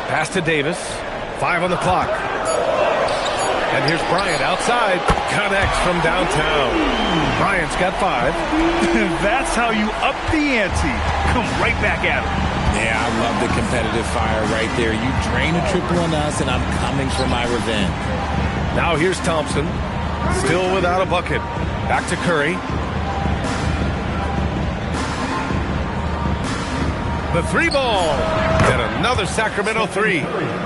Pass to Davis. 5 on the clock. And here's Bryant outside. Connects from downtown. Bryant's got 5. That's how you up the ante. Come right back at him. Yeah, I love the competitive fire right there. You drain a triple on us, and I'm coming for my revenge. Now here's Thompson. Still without a bucket. Back to Curry. The 3 ball. And another Sacramento 3.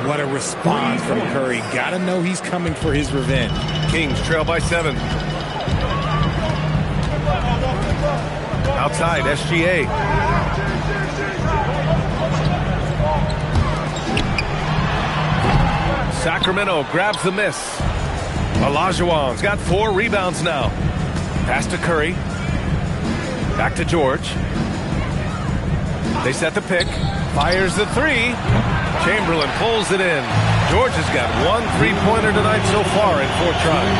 What a response from Curry. Gotta know he's coming for his revenge. Kings trail by 7. Outside, SGA. Sacramento grabs the miss. Olajuwon's got 4 rebounds now. Pass to Curry. Back to George. They set the pick. Fires the 3. Chamberlain pulls it in. George has got 1 3-pointer tonight so far in 4 tries.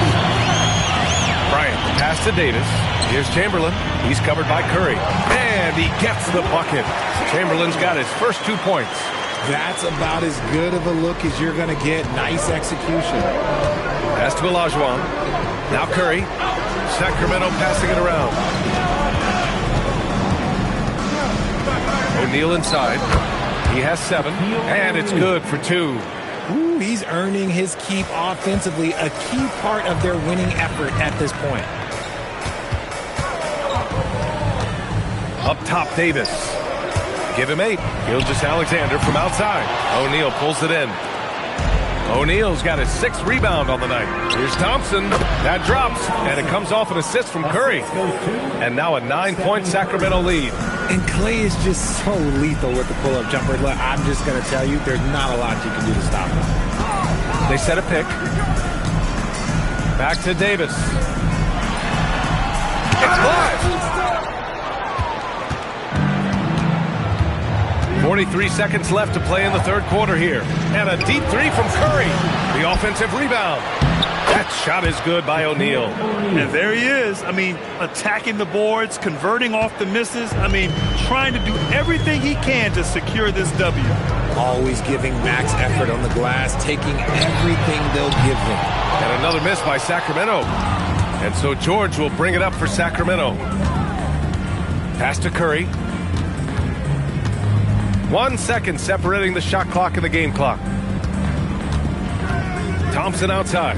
Bryant, pass to Davis. Here's Chamberlain. He's covered by Curry. And he gets the bucket. Chamberlain's got his first 2 points. That's about as good of a look as you're going to get. Nice execution. Pass to Olajuwon. Now Curry. Sacramento passing it around. O'Neal inside. He has 7. And it's good for 2. Ooh, he's earning his keep offensively. A key part of their winning effort at this point. Up top, Davis. Give him 8. Gilgeous-Alexander from outside. O'Neal pulls it in. O'Neal's got his 6th rebound on the night. Here's Thompson. That drops, and it comes off an assist from Curry. And now a 9-point Sacramento lead. And Clay is just so lethal with the pull-up jumper. Look, I'm just going to tell you, there's not a lot you can do to stop him. They set a pick. Back to Davis. It's blocked. 43 seconds left to play in the 3rd quarter here. And a deep 3 from Curry. The offensive rebound. That shot is good by O'Neal. And there he is. I mean, attacking the boards, converting off the misses. I mean, trying to do everything he can to secure this W. Always giving max effort on the glass, taking everything they'll give him. And another miss by Sacramento. And so George will bring it up for Sacramento. Pass to Curry. 1 second separating the shot clock and the game clock. Thompson outside.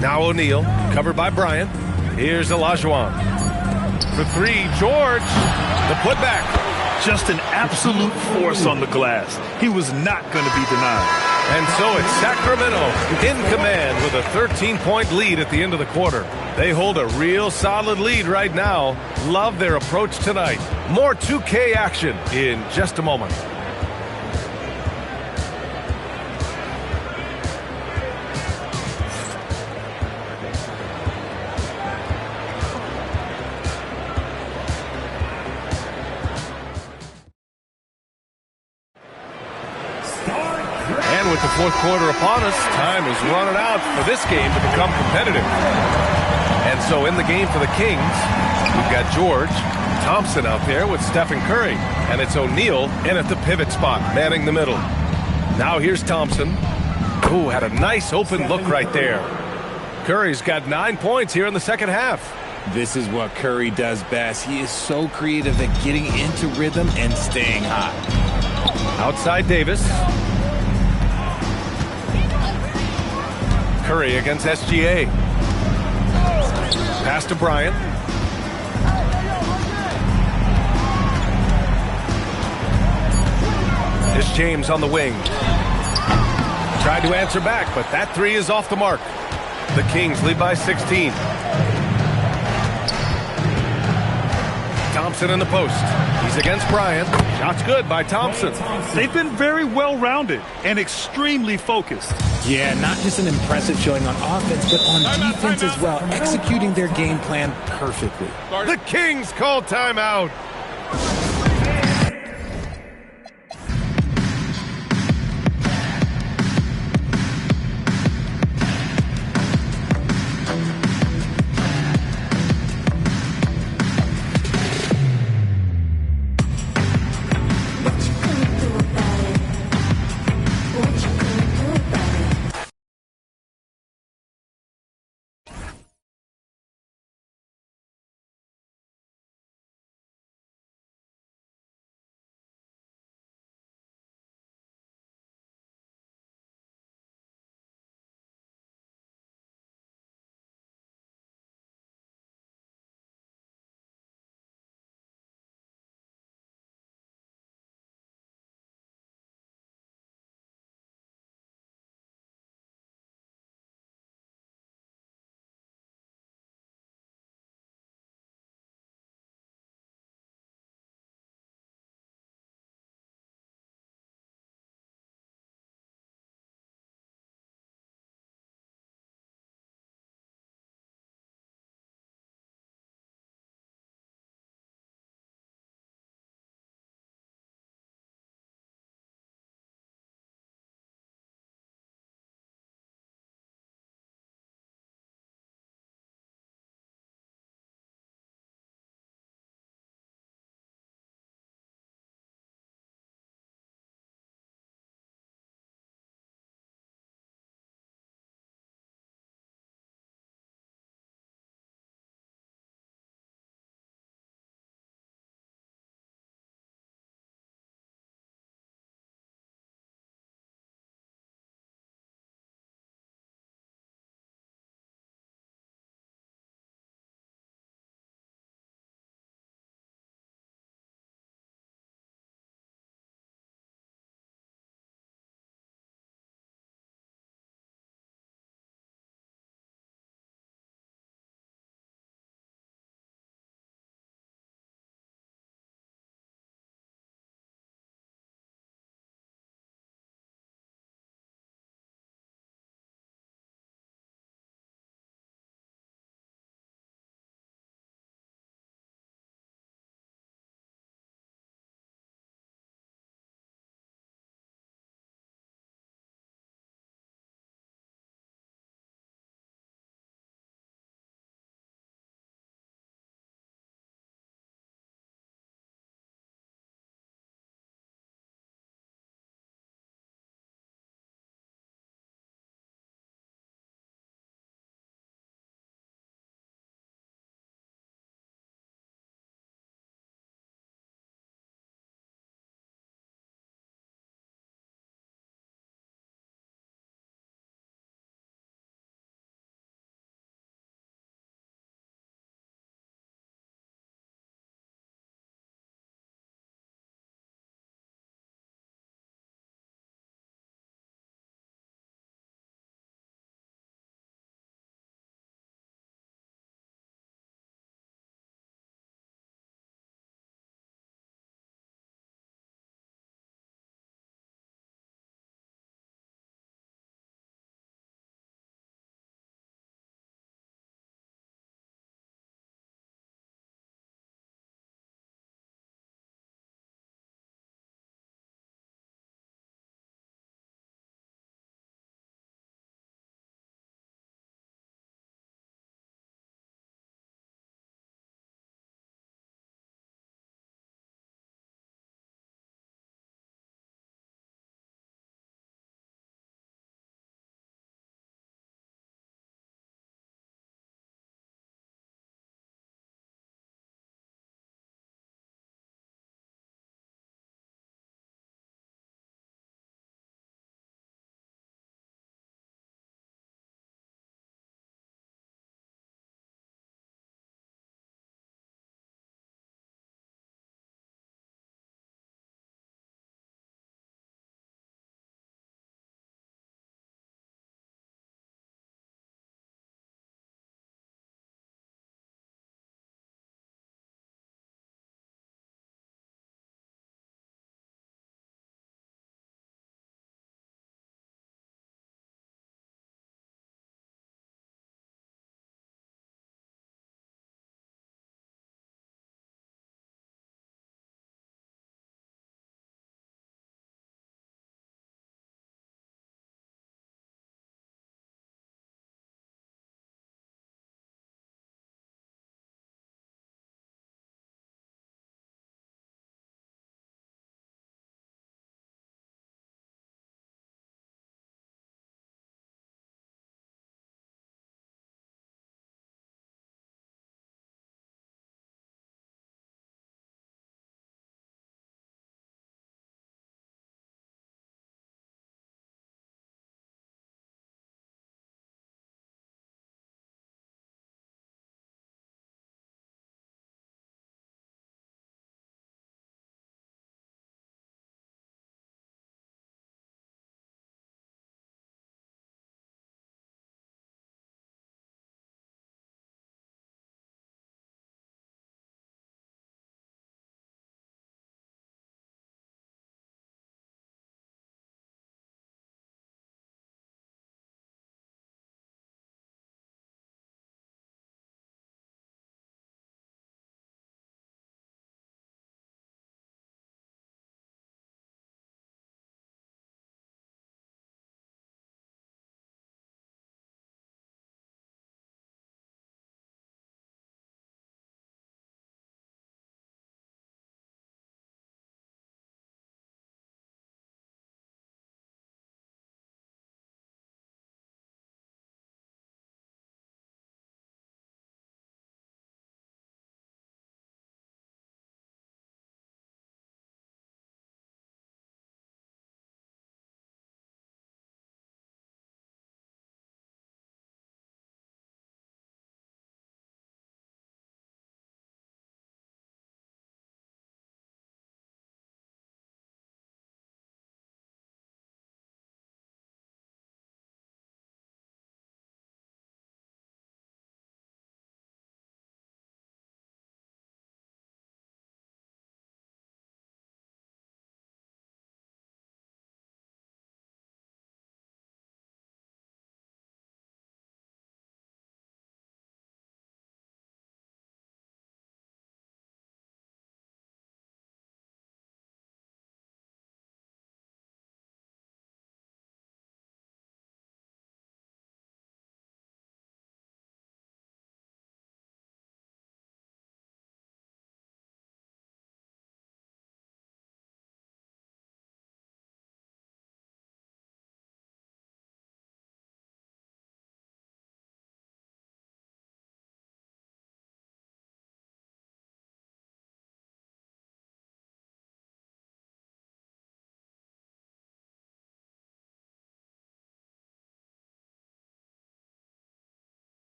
Now O'Neal, covered by Bryant. Here's Olajuwon. For 3, George. The putback. Just an absolute force on the glass. He was not going to be denied. And so it's Sacramento in command with a 13-point lead at the end of the quarter. They hold a real solid lead right now. Love their approach tonight. More 2K action in just a moment. And with the 4th quarter upon us, time is running out for this game to become competitive. And so in the game for the Kings, we've got George, Thompson out there with Stephen Curry. And it's O'Neal in at the pivot spot, manning the middle. Now here's Thompson. Ooh, had a nice open look right there. Curry's got 9 points here in the second half. This is what Curry does best. He is so creative at getting into rhythm and staying hot. Outside Davis. Curry against SGA. Pass to Bryant. Here's James on the wing. Tried to answer back, but that 3 is off the mark. The Kings lead by 16. Thompson in the post. He's against Bryant. Shot's good by Thompson. They've been very well-rounded and extremely focused. Yeah, not just an impressive showing on offense, but on defense as well, executing their game plan perfectly. The Kings call timeout.